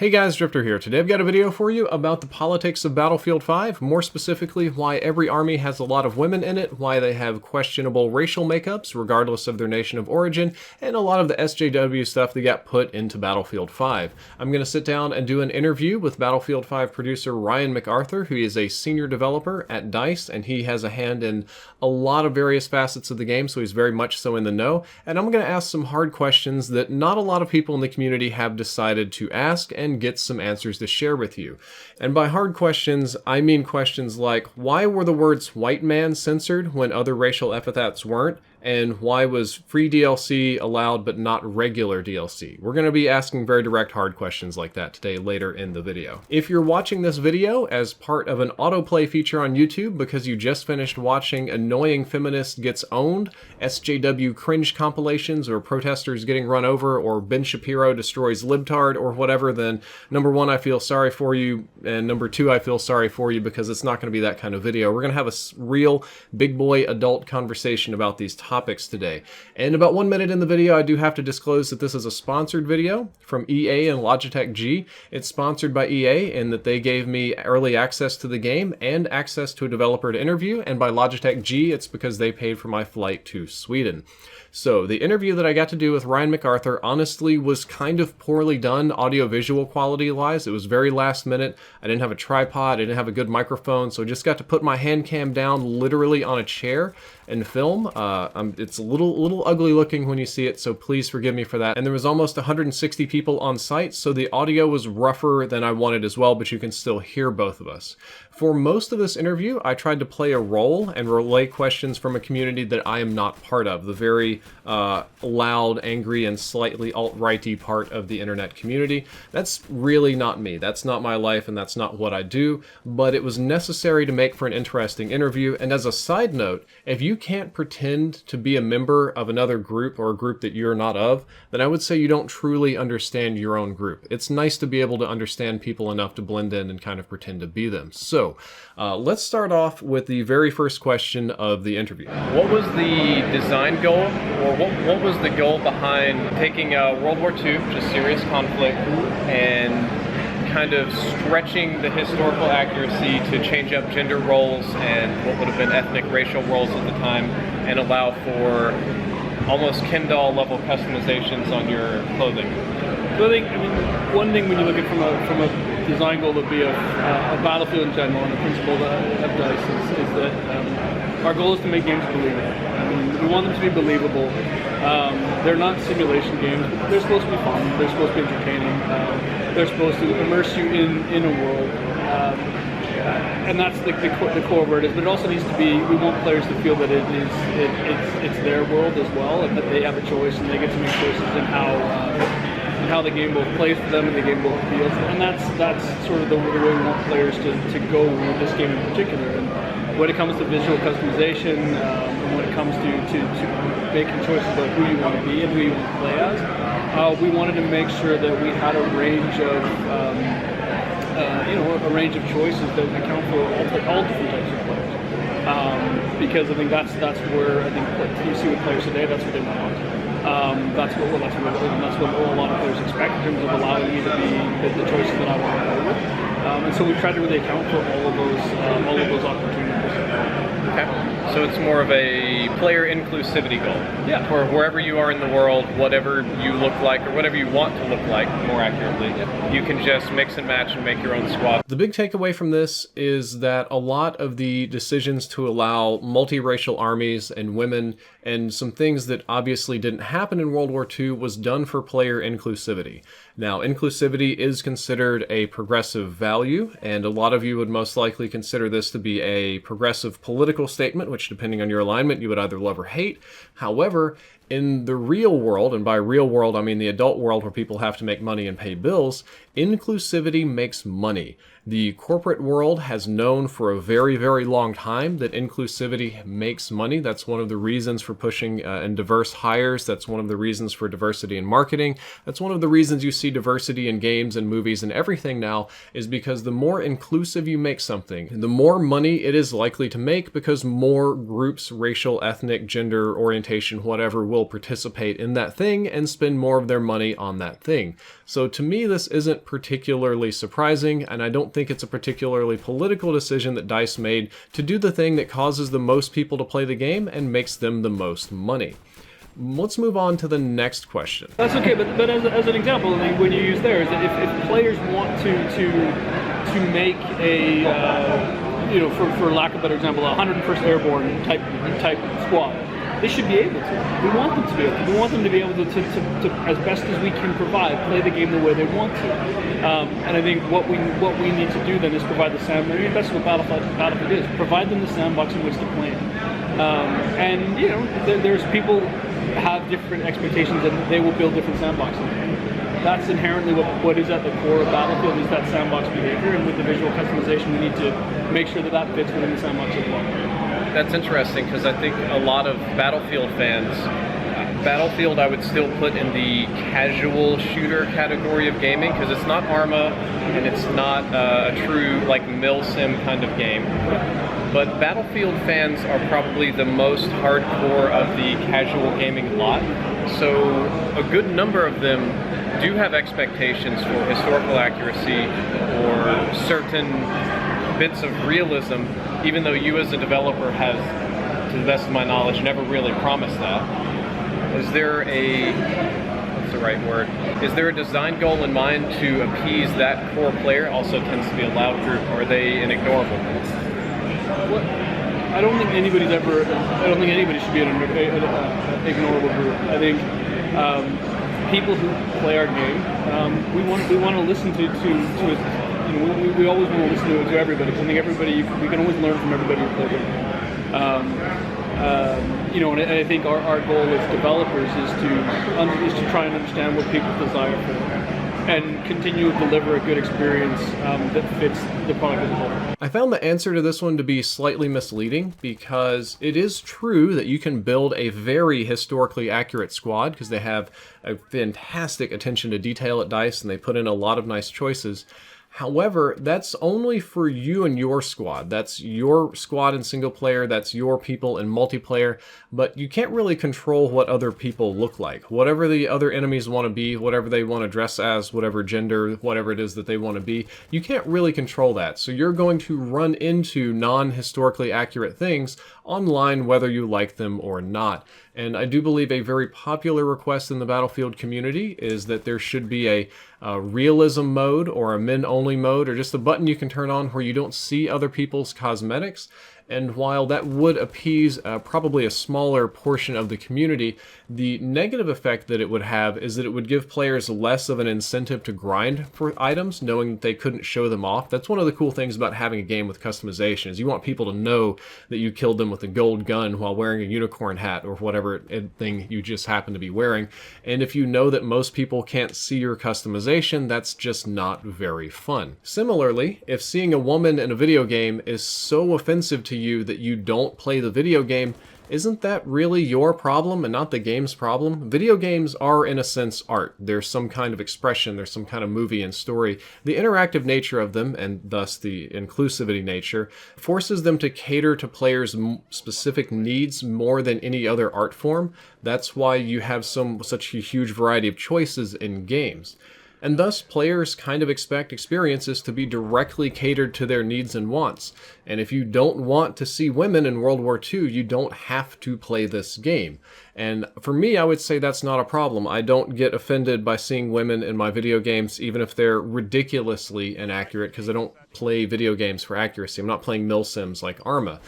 Hey guys, Drifter here. Today I've got a video for you about the politics of Battlefield 5, more specifically why every army has a lot of women in it, why they have questionable racial makeups regardless of their nation of origin, and a lot of the SJW stuff that got put into Battlefield 5. I'm going to sit down and do an interview with Battlefield 5 producer Ryan MacArthur, who is a senior developer at DICE, and he has a hand in a lot of various facets of the game, so he's very much so in the know. And I'm going to ask some hard questions that not a lot of people in the community have decided to ask, and get some answers to share with you. And by hard questions, I mean questions like, why were the words white man censored when other racial epithets weren't? And why was free DLC allowed but not regular DLC? We're going to be asking very direct, hard questions like that today later in the video. If you're watching this video as part of an autoplay feature on YouTube because you just finished watching Annoying Feminist Gets Owned, SJW cringe compilations, or protesters getting run over, or Ben Shapiro destroys libtard, or whatever, then number one, I feel sorry for you, and number two, I feel sorry for you because it's not going to be that kind of video. We're going to have a real big boy adult conversation about these topics today. And about 1 minute in the video, I do have to disclose that this is a sponsored video from EA and Logitech G. It's sponsored by EA in that they gave me early access to the game and access to a developer to interview, and by Logitech G, it's because they paid for my flight to Sweden. So the interview that I got to do with Ryan MacArthur honestly was kind of poorly done audio-visual quality-wise. It was very last minute. I didn't have a tripod, I didn't have a good microphone, so I just got to put my hand cam down literally on a chair and film. It's a little ugly looking when you see it, so please forgive me for that. And there was almost 160 people on site, so the audio was rougher than I wanted as well, but you can still hear both of us. For most of this interview, I tried to play a role and relay questions from a community that I am not part of, the very loud, angry, and slightly alt-righty part of the internet community. That's really not me. That's not my life, and that's not what I do, but it was necessary to make for an interesting interview. And as a side note, if you can't pretend to be a member of another group or a group that you're not of, then I would say you don't truly understand your own group. It's nice to be able to understand people enough to blend in and kind of pretend to be them. So let's start off with the very first question of the interview. What was the design goal, or what was the goal behind taking World War II, just serious conflict, and kind of stretching the historical accuracy to change up gender roles and what would have been ethnic racial roles at the time, and allow for almost Ken doll level customizations on your clothing? So I mean, one thing when you look at it from a design goal would be a Battlefield in general, and the principle of DICE is that our goal is to make games believable. I mean, we want them to be believable. They're not simulation games. They're supposed to be fun. They're supposed to be entertaining. They're supposed to immerse you in a world. And that's the core word is, but it also needs to be, we want players to feel that it's their world as well, and that they have a choice and they get to make choices in how the game both plays for them and the game both feels. And that's sort of the way we want players to go with this game in particular. And when it comes to visual customization, and when it comes to making choices about who you want to be and who you want to play as, we wanted to make sure that we had a range of a range of choices that account for all different types of players. Because I think that's where I think what you see with players today, that's what they want. That's what a lot of players expect in terms of allowing you to be the choices that I want to play with. And so we tried to really account for all of those opportunities. Okay, so it's more of a player inclusivity goal. Yeah. For wherever you are in the world, whatever you look like, or whatever you want to look like, more accurately, you can just mix and match and make your own squad. The big takeaway from this is that a lot of the decisions to allow multiracial armies and women and some things that obviously didn't happen in World War II was done for player inclusivity. Now, inclusivity is considered a progressive value, and a lot of you would most likely consider this to be a progressive political statement, which depending on your alignment, you would either love or hate. However, in the real world, and by real world I mean the adult world where people have to make money and pay bills, inclusivity makes money. The corporate world has known for a very, very long time that inclusivity makes money. That's one of the reasons for pushing and diverse hires. That's one of the reasons for diversity in marketing. That's one of the reasons you see diversity in games and movies and everything now, is because the more inclusive you make something, the more money it is likely to make, because more groups, racial, ethnic, gender, orientation, whatever, will participate in that thing and spend more of their money on that thing. So to me, this isn't particularly surprising, and I don't think it's a particularly political decision that DICE made to do the thing that causes the most people to play the game and makes them the most money. Let's move on to the next question. That's okay, but as an example, I mean, when you use there is that if players want to make a for lack of a better example, a 101st Airborne type squad, they should be able to. We want them to be able to. We want them to be able to as best as we can provide, play the game the way they want to. And I think what we need to do then is provide the sandbox. I mean, that's what Battlefield is. Provide them the sandbox in which to play. And there's people have different expectations and they will build different sandboxes. That's inherently what is at the core of Battlefield, is that sandbox behavior, and with the visual customization we need to make sure that fits within the sandbox as well. That's interesting, because I think a lot of Battlefield fans, Battlefield I would still put in the casual shooter category of gaming, because it's not ARMA and it's not a true like mil-sim kind of game. But Battlefield fans are probably the most hardcore of the casual gaming lot, so a good number of them do have expectations for historical accuracy or certain bits of realism, even though you as a developer have, to the best of my knowledge, never really promised that. Is there what's the right word? Is there a design goal in mind to appease that core player? Also tends to be a loud group, or are they an ignorable group? Well, I don't think anybody should be an ignorable group. I think people who play our game, we want to listen to we always want to listen to everybody. I think we can always learn from everybody who plays the game. And I think our goal as developers is to try and understand what people's desire for, and continue to deliver a good experience that fits the product as a whole. I found the answer to this one to be slightly misleading, because it is true that you can build a very historically accurate squad, because they have a fantastic attention to detail at DICE and they put in a lot of nice choices. However, that's only for you and your squad. That's your squad in single player, that's your people in multiplayer, but you can't really control what other people look like. Whatever the other enemies want to be, whatever they want to dress as, whatever gender, whatever it is that they want to be, you can't really control that. So you're going to run into non-historically accurate things online whether you like them or not. And I do believe a very popular request in the Battlefield community is that there should be a realism mode or a men-only mode, or just a button you can turn on where you don't see other people's cosmetics. And while that would appease probably a smaller portion of the community, the negative effect that it would have is that it would give players less of an incentive to grind for items, knowing that they couldn't show them off. That's one of the cool things about having a game with customization, is you want people to know that you killed them with a gold gun while wearing a unicorn hat or whatever thing you just happen to be wearing. And if you know that most people can't see your customization, that's just not very fun. Similarly, if seeing a woman in a video game is so offensive to you that you don't play the video game, isn't that really your problem and not the game's problem? Video games are, in a sense, art. There's some kind of expression, there's some kind of movie and story. The interactive nature of them, and thus the inclusivity nature, forces them to cater to players' specific needs more than any other art form. That's why you have such a huge variety of choices in games. And thus, players kind of expect experiences to be directly catered to their needs and wants. And if you don't want to see women in World War II, you don't have to play this game. And for me, I would say that's not a problem. I don't get offended by seeing women in my video games, even if they're ridiculously inaccurate, because I don't play video games for accuracy. I'm not playing mil-sims like ARMA.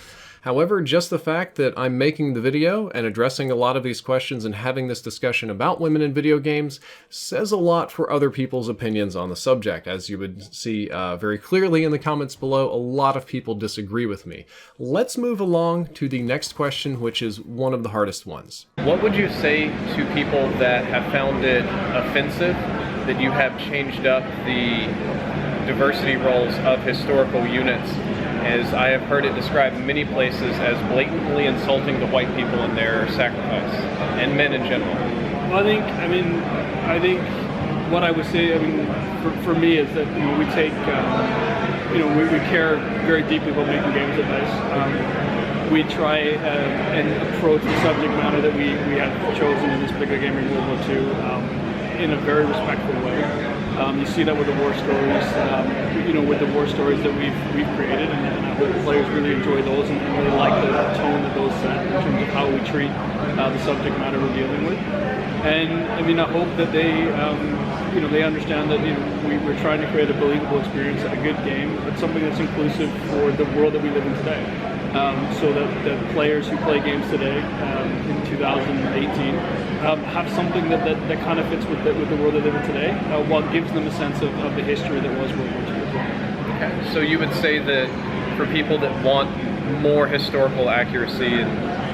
However, just the fact that I'm making the video and addressing a lot of these questions and having this discussion about women in video games says a lot for other people's opinions on the subject. As you would see very clearly in the comments below, a lot of people disagree with me. Let's move along to the next question, which is one of the hardest ones. What would you say to people that have found it offensive that you have changed up the diversity roles of historical units, as I have heard it described in many places as blatantly insulting to white people in their sacrifice, and men in general? Well, I think what I would say, for me, is that we take, we care very deeply about making games at DICE. we try and approach the subject matter that we have chosen in this bigger game in World War II in a very respectful way. You see that with the war stories, with the war stories that we've created, and I hope players really enjoy those and really like the tone that those set in terms of how we treat the subject matter we're dealing with. And I mean, I hope that they understand that we're trying to create a believable experience, a good game, but something that's inclusive for the world that we live in today. So that the players who play games today in 2018 have something that kind of fits with the world they live in today, while it gives them a sense of the history that was World War II as well. Okay. So you would say that for people that want more historical accuracy and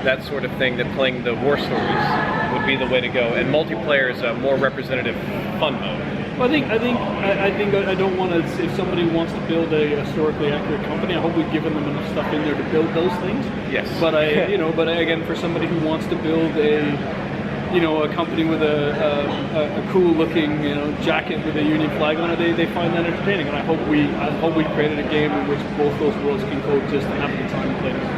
that sort of thing, that playing the war stories would be the way to go, and multiplayer is a more representative fun mode. Well, I think I don't want to. If somebody wants to build a historically accurate company, I hope we've given them enough stuff in there to build those things. Yes. But again, for somebody who wants to build a company with a cool looking jacket with a Union flag on it, they find that entertaining, and I hope we created a game in which both those worlds can coexist and have a good time to play together.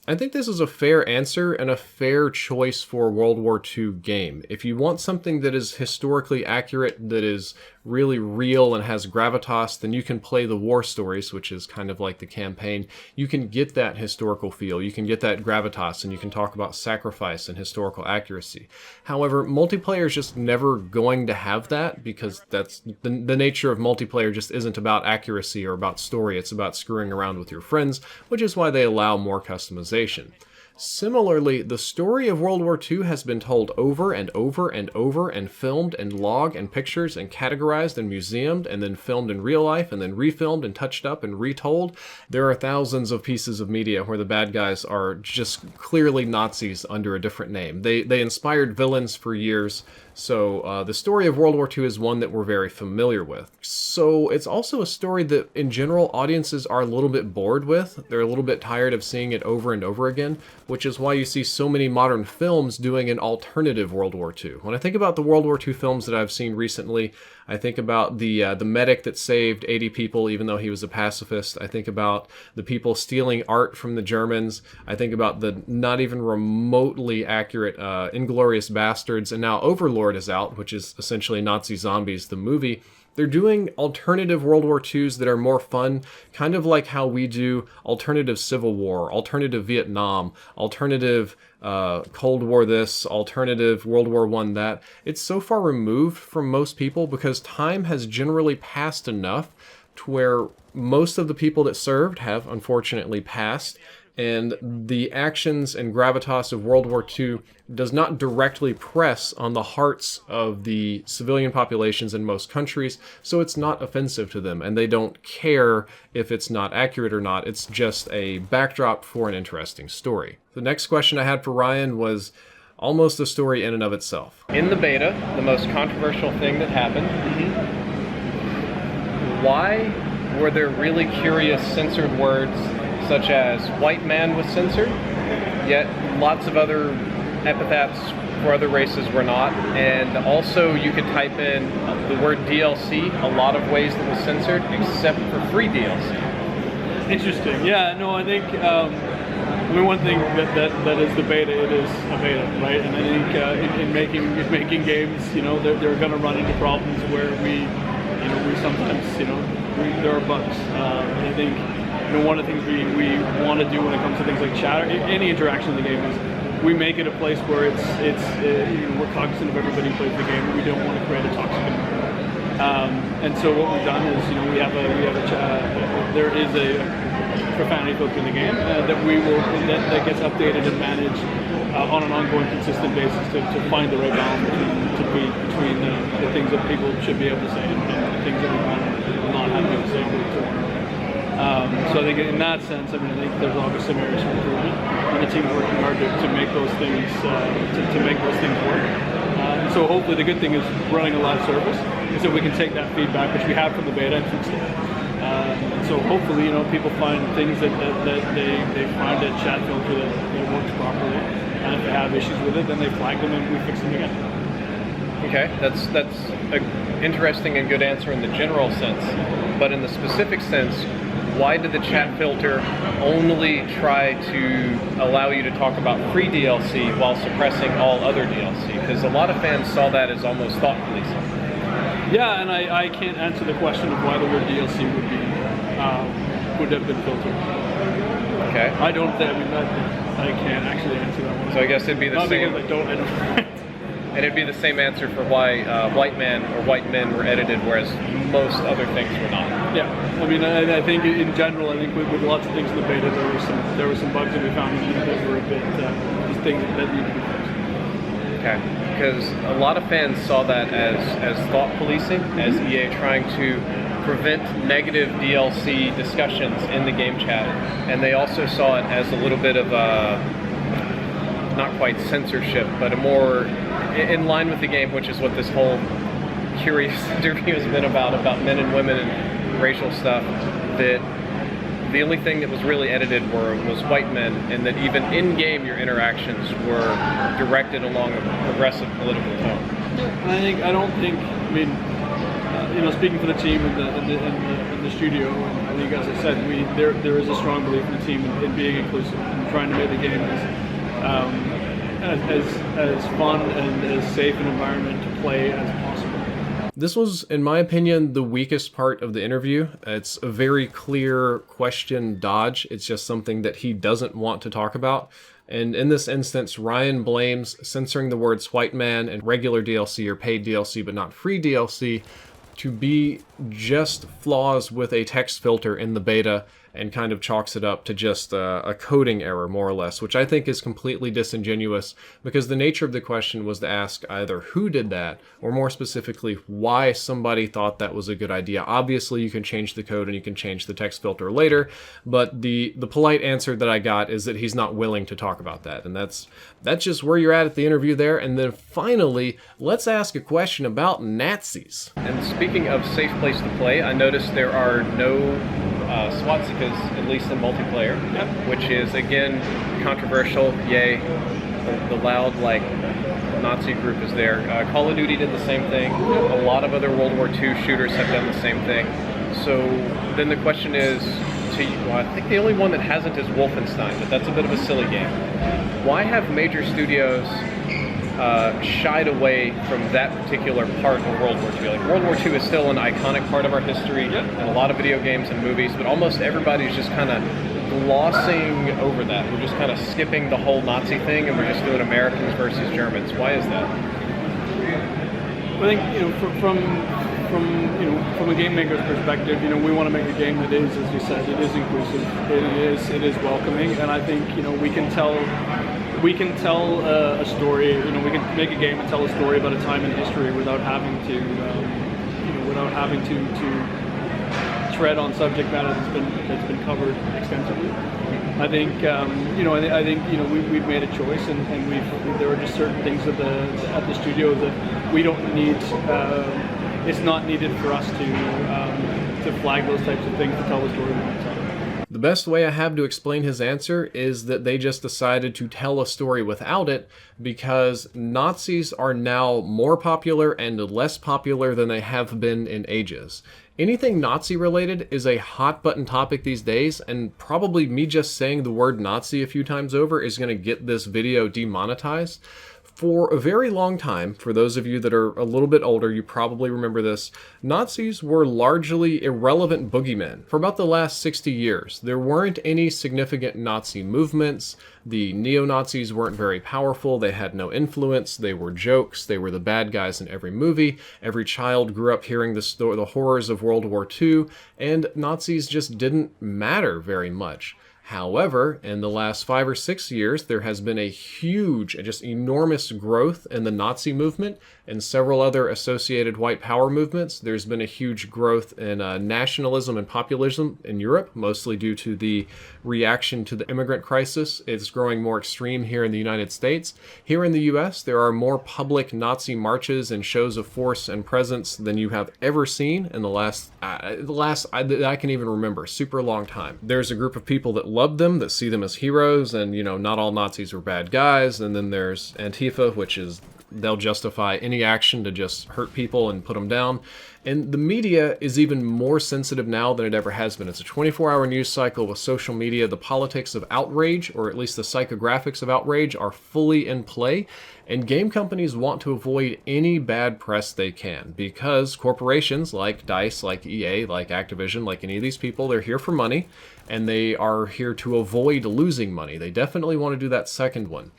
I think this is a fair answer and a fair choice for a World War II game. If you want something that is historically accurate, that is really real and has gravitas, then you can play the war stories, which is kind of like the campaign. You can get that historical feel, you can get that gravitas, and you can talk about sacrifice and historical accuracy. However, multiplayer is just never going to have that, because that's the nature of multiplayer. Just isn't about accuracy or about story. It's about screwing around with your friends, which is why they allow more customization. Similarly, the story of World War II has been told over and over and over, and filmed and logged and pictures and categorized and museumed, and then filmed in real life and then refilmed and touched up and retold. There are thousands of pieces of media where the bad guys are just clearly Nazis under a different name. They inspired villains for years. So the story of World War II is one that we're very familiar with. So it's also a story that, in general, audiences are a little bit bored with. They're a little bit tired of seeing it over and over again, which is why you see so many modern films doing an alternative World War II. When I think about the World War II films that I've seen recently, I think about the medic that saved 80 people even though he was a pacifist. I think about the people stealing art from the Germans. I think about the not even remotely accurate Inglourious Bastards, and now Overlord is out, which is essentially Nazi Zombies, the movie. They're doing alternative World War IIs that are more fun, kind of like how we do alternative Civil War, alternative Vietnam, alternative Cold War this, alternative World War I that. It's so far removed from most people because time has generally passed enough to where most of the people that served have unfortunately passed, and the actions and gravitas of World War II does not directly press on the hearts of the civilian populations in most countries, so it's not offensive to them, and they don't care if it's not accurate or not. It's just a backdrop for an interesting story. The next question I had for Ryan was almost a story in and of itself. In the beta, the most controversial thing that happened, why were there really curious censored words such as white man was censored, yet lots of other epithets for other races were not? And also you could type in the word DLC a lot of ways that was censored except for free DLC. Interesting. Yeah, no, I think one thing that is the beta, it is a beta, right? And I think in making games, they're going to run into problems where we sometimes, there are bugs. And I think one of the things we want to do when it comes to things like chat or any interaction in the game is we make it a place where we're cognizant of everybody who plays the game. We don't want to create a toxic environment. And so what we've done is, there is a profanity filter in the game that gets updated and managed on an ongoing, consistent basis to find the right balance between the things that people should be able to say and the things that we want to not have people say to one another. So I think in that sense, I think there's obviously some areas for improvement, and the team's working hard to make those things work. And so hopefully the good thing is running a live service is that we can take that feedback, which we have from the beta, and fix it. And so hopefully, people find things that they find a chat filter that works properly, and if they have issues with it, then they flag them and we fix them again. Okay, that's an interesting and good answer in the general sense, but in the specific sense, why did the chat filter only try to allow you to talk about free DLC while suppressing all other DLC? Because a lot of fans saw that as almost thought policing. Yeah, and I can't answer the question of why the word DLC would have been filtered. Okay. I don't think, I can't actually answer that one. So I guess it'd be the Not same. because I don't. And it'd be the same answer for why white men or white men were edited, whereas most other things were not. Yeah, I mean, I think in general, I think with lots of things in the beta, there were some bugs that we found that were a bit just things that needed to be fixed. Okay. Because a lot of fans saw that as thought policing, as EA trying to prevent negative DLC discussions in the game chat, and they also saw it as a little bit of not quite censorship, but a more in line with the game, which is what this whole curious interview has been about men and women and racial stuff, that the only thing that was really edited was white men, and that even in-game your interactions were directed along a progressive political tone. And I don't think, speaking for the team in the studio, and I think, as I said, there is a strong belief in the team in being inclusive and trying to make the game as fun and as safe an environment to play as possible. This was, in my opinion, the weakest part of the interview. It's a very clear question dodge. It's just something that he doesn't want to talk about. And in this instance, Ryan blames censoring the words white man and regular DLC or paid DLC but not free DLC to be just flaws with a text filter in the beta, and kind of chalks it up to just a coding error, more or less, which I think is completely disingenuous, because the nature of the question was to ask either who did that, or more specifically, why somebody thought that was a good idea. Obviously, you can change the code and you can change the text filter later, but the polite answer that I got is that he's not willing to talk about that, and that's just where you're at the interview there. And then finally, let's ask a question about Nazis. And speaking of safe place to play, I noticed there are no swastikas, at least in multiplayer, which is, again, controversial. Yay. The loud, Nazi group is there. Call of Duty did the same thing. A lot of other World War II shooters have done the same thing. So then the question is, I think the only one that hasn't is Wolfenstein, but that's a bit of a silly game. Why have major studios shied away from that particular part of World War II? World War II is still an iconic part of our history, and a lot of video games and movies, but almost everybody's just kind of glossing over that. We're just kind of skipping the whole Nazi thing, and we're just doing Americans versus Germans. Why is that? I think, from a game maker's perspective, we want to make a game that is, as you said, it is inclusive, it is welcoming, and I think we can tell a story. We can make a game and tell a story about a time in history without having to tread on subject matter that's been covered extensively. I think we've made a choice, and there are just certain things at the studio that we don't need. It's not needed for us to flag those types of things to tell the story we want to tell. The best way I have to explain his answer is that they just decided to tell a story without it because Nazis are now more popular and less popular than they have been in ages. Anything Nazi related is a hot button topic these days, and probably me just saying the word Nazi a few times over is going to get this video demonetized. For a very long time, for those of you that are a little bit older, you probably remember this, Nazis were largely irrelevant boogeymen. For about the last 60 years, there weren't any significant Nazi movements. The neo-Nazis weren't very powerful, they had no influence, they were jokes, they were the bad guys in every movie. Every child grew up hearing the horrors of World War II, and Nazis just didn't matter very much. However, in the last 5 or 6 years, there has been a huge, just enormous growth in the Nazi movement and several other associated white power movements. There's been a huge growth in nationalism and populism in Europe, mostly due to the reaction to the immigrant crisis. It's growing more extreme here in the United States. Here in the US, there are more public Nazi marches and shows of force and presence than you have ever seen in the last I can even remember, super long time. There's a group of people that love them, that see them as heroes, and not all Nazis are bad guys. And then there's Antifa, which is they'll justify any action to just hurt people and put them down. And the media is even more sensitive now than it ever has been. It's a 24-hour news cycle with social media. The politics of outrage, or at least the psychographics of outrage, are fully in play. And game companies want to avoid any bad press they can, because corporations like DICE, like EA, like Activision, like any of these people, they're here for money, and they are here to avoid losing money. They definitely want to do that second one.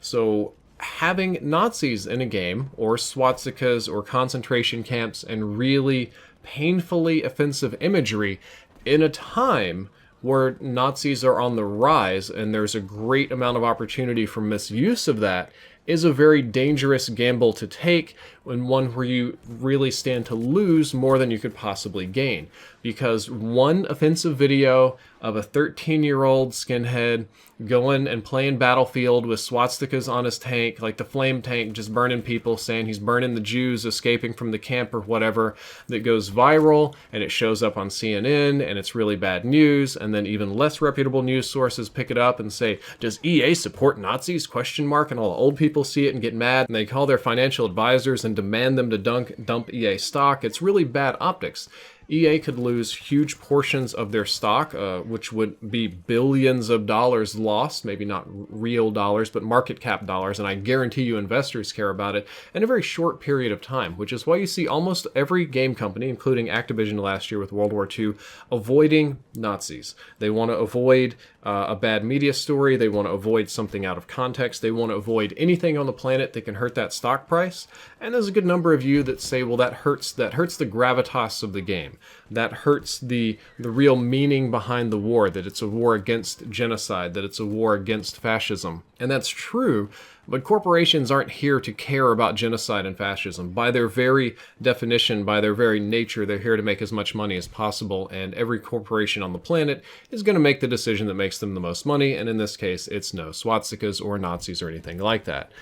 So having Nazis in a game, or swastikas, or concentration camps, and really painfully offensive imagery in a time where Nazis are on the rise and there's a great amount of opportunity for misuse of that, is a very dangerous gamble to take, and one where you really stand to lose more than you could possibly gain. Because one offensive video of a 13-year-old skinhead going and playing Battlefield with swastikas on his tank, like the flame tank, just burning people, saying he's burning the Jews escaping from the camp or whatever, that goes viral, and it shows up on CNN, and it's really bad news, and then even less reputable news sources pick it up and say, does EA support Nazis? And all the old people see it and get mad, and they call their financial advisors and demand them to dump EA stock. It's really bad optics. EA could lose huge portions of their stock, which would be billions of dollars lost, maybe not real dollars, but market cap dollars, and I guarantee you investors care about it, in a very short period of time, which is why you see almost every game company, including Activision last year with World War II, avoiding Nazis. They want to avoid a bad media story, they want to avoid something out of context, they want to avoid anything on the planet that can hurt that stock price, and there's a good number of you that say, well, that hurts the gravitas of the game. That hurts the real meaning behind the war, that it's a war against genocide, that it's a war against fascism. And that's true, but corporations aren't here to care about genocide and fascism. By their very definition, by their very nature, they're here to make as much money as possible, and every corporation on the planet is going to make the decision that makes them the most money, and in this case, it's no swastikas or Nazis or anything like that.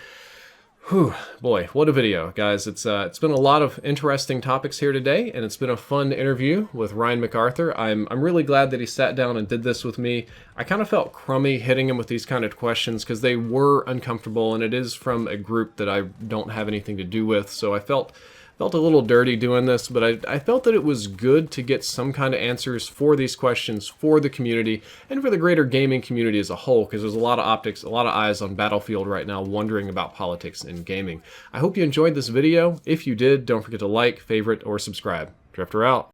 Whew, boy, what a video, guys. It's been a lot of interesting topics here today, and it's been a fun interview with Ryan MacArthur. I'm really glad that he sat down and did this with me. I kind of felt crummy hitting him with these kind of questions because they were uncomfortable, and it is from a group that I don't have anything to do with, so I felt a little dirty doing this, but I felt that it was good to get some kind of answers for these questions for the community and for the greater gaming community as a whole, because there's a lot of optics, a lot of eyes on Battlefield right now wondering about politics in gaming. I hope you enjoyed this video. If you did, don't forget to like, favorite, or subscribe. Drifter out.